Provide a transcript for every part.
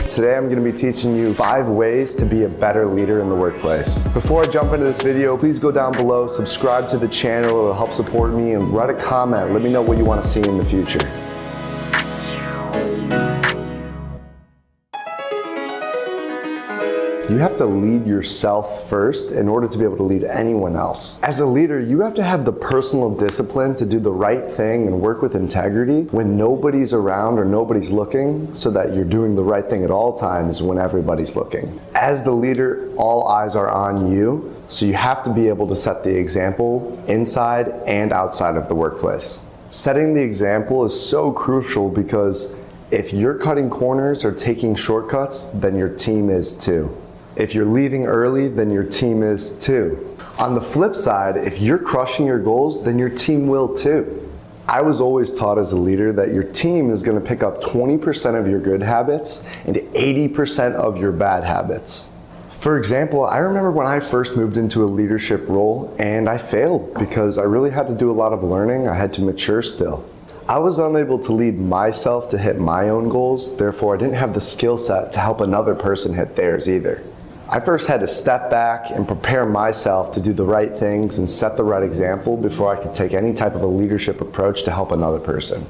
Today I'm going to be teaching you 5 ways to be a better leader in the workplace. Before I jump into this video, please go down below, subscribe to the channel, it'll help support me, and write a comment. Let me know what you want to see in the future. You have to lead yourself first in order to be able to lead anyone else. As a leader, you have to have the personal discipline to do the right thing and work with integrity when nobody's around or nobody's looking, so that you're doing the right thing at all times when everybody's looking. As the leader, all eyes are on you, so you have to be able to set the example inside and outside of the workplace. Setting the example is so crucial because if you're cutting corners or taking shortcuts, then your team is too. If you're leaving early, then your team is too. On the flip side, if you're crushing your goals, then your team will too. I was always taught as a leader that your team is going to pick up 20% of your good habits and 80% of your bad habits. For example, I remember when I first moved into a leadership role and I failed because I really had to do a lot of learning. I had to mature still. I was unable to lead myself to hit my own goals, therefore I didn't have the skill set to help another person hit theirs either. I first had to step back and prepare myself to do the right things and set the right example before I could take any type of a leadership approach to help another person.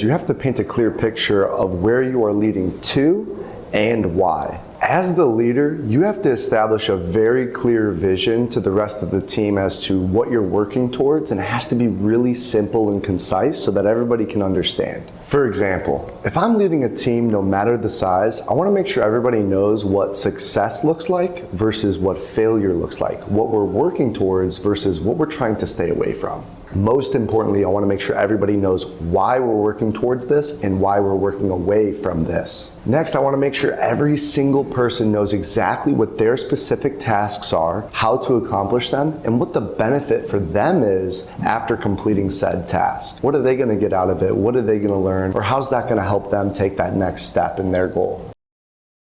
You have to paint a clear picture of where you are leading to and why. As the leader, you have to establish a very clear vision to the rest of the team as to what you're working towards, and it has to be really simple and concise so that everybody can understand. For example, if I'm leading a team, no matter the size, I want to make sure everybody knows what success looks like versus what failure looks like, what we're working towards versus what we're trying to stay away from. Most importantly, I want to make sure everybody knows why we're working towards this and why we're working away from this. Next, I want to make sure every single person knows exactly what their specific tasks are, how to accomplish them, and what the benefit for them is after completing said task. What are they going to get out of it? What are they going to learn? Or how's that going to help them take that next step in their goal?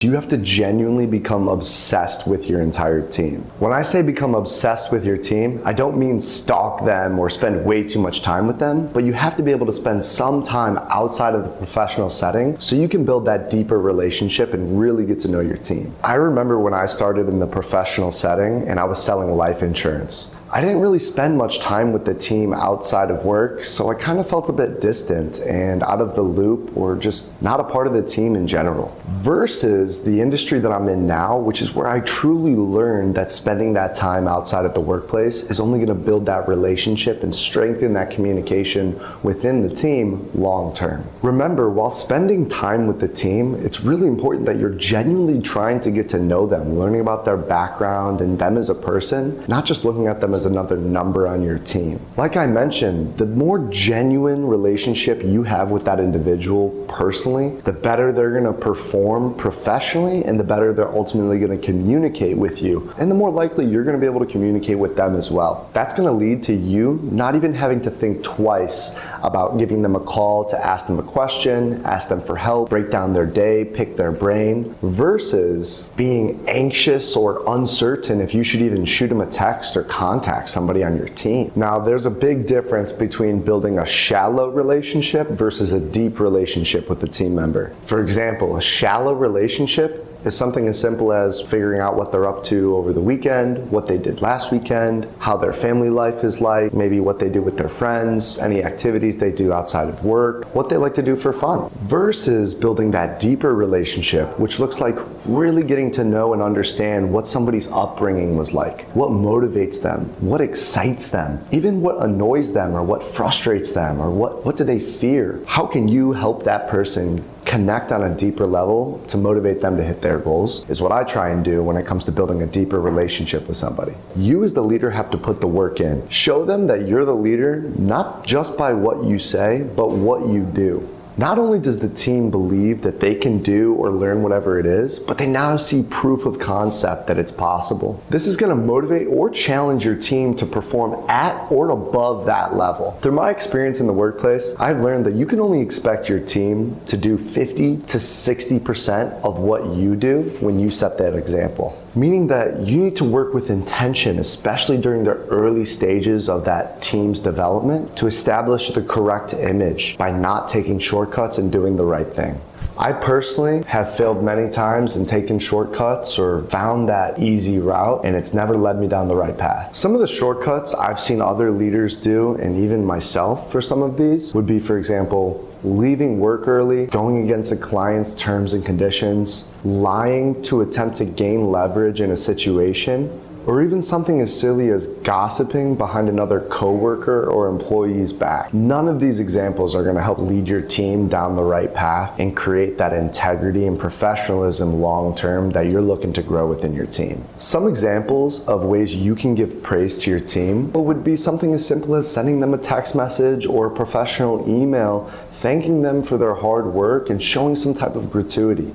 You have to genuinely become obsessed with your entire team. When I say become obsessed with your team, I don't mean stalk them or spend way too much time with them, but you have to be able to spend some time outside of the professional setting so you can build that deeper relationship and really get to know your team. I remember when I started in the professional setting and I was selling life insurance. I didn't really spend much time with the team outside of work, so I kind of felt a bit distant and out of the loop, or just not a part of the team in general. Versus the industry that I'm in now, which is where I truly learned that spending that time outside of the workplace is only going to build that relationship and strengthen that communication within the team long term. Remember, while spending time with the team, it's really important that you're genuinely trying to get to know them, learning about their background and them as a person, not just looking at them as another number on your team. Like I mentioned, the more genuine relationship you have with that individual personally, the better they're going to perform professionally and the better they're ultimately going to communicate with you. And the more likely you're going to be able to communicate with them as well. That's going to lead to you not even having to think twice about giving them a call to ask them a question, ask them for help, break down their day, pick their brain, versus being anxious or uncertain if you should even shoot them a text or contact somebody on your team. Now, there's a big difference between building a shallow relationship versus a deep relationship with a team member. For example, a shallow relationship is something as simple as figuring out what they're up to over the weekend, what they did last weekend, how their family life is like, maybe what they do with their friends, any activities they do outside of work, what they like to do for fun. Versus building that deeper relationship, which looks like really getting to know and understand what somebody's upbringing was like, what motivates them, what excites them, even what annoys them or what frustrates them, or what do they fear. How can you help that person connect on a deeper level to motivate them to hit their goals, is what I try and do when it comes to building a deeper relationship with somebody. You as the leader have to put the work in. Show them that you're the leader, not just by what you say, but what you do. Not only does the team believe that they can do or learn whatever it is, but they now see proof of concept that it's possible. This is going to motivate or challenge your team to perform at or above that level. Through my experience in the workplace, I've learned that you can only expect your team to do 50 to 60% of what you do when you set that example. Meaning that you need to work with intention, especially during the early stages of that team's development, to establish the correct image by not taking shortcuts and doing the right thing. I personally have failed many times and taken shortcuts or found that easy route, and it's never led me down the right path. Some of the shortcuts I've seen other leaders do, and even myself for some of these, would be, for example, leaving work early, going against a client's terms and conditions, lying to attempt to gain leverage in a situation, or even something as silly as gossiping behind another coworker or employee's back. None of these examples are gonna help lead your team down the right path and create that integrity and professionalism long-term that you're looking to grow within your team. Some examples of ways you can give praise to your team would be something as simple as sending them a text message or a professional email, thanking them for their hard work and showing some type of gratuity.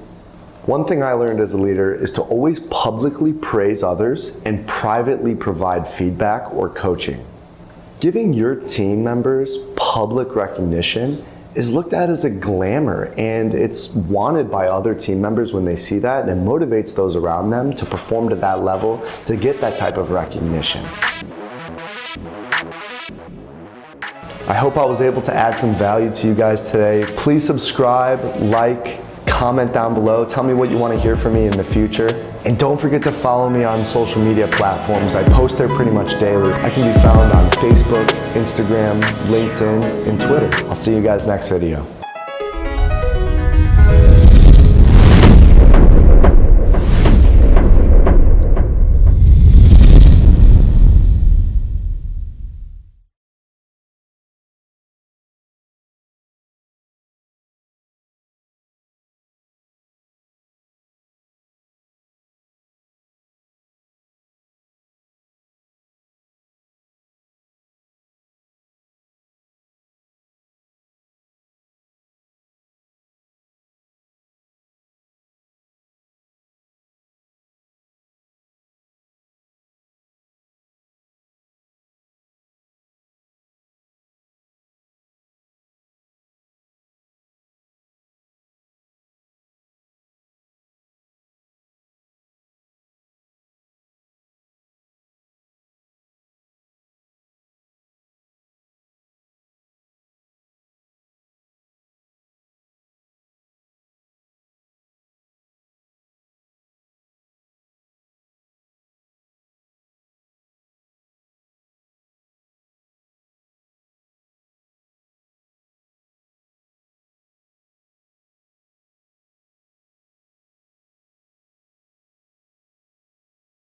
One thing I learned as a leader is to always publicly praise others and privately provide feedback or coaching. Giving your team members public recognition is looked at as a glamour, and it's wanted by other team members when they see that, and it motivates those around them to perform to that level to get that type of recognition. I hope I was able to add some value to you guys today. Please subscribe, like, comment down below. Tell me what you want to hear from me in the future. And don't forget to follow me on social media platforms. I post there pretty much daily. I can be found on Facebook, Instagram, LinkedIn, and Twitter. I'll see you guys next video.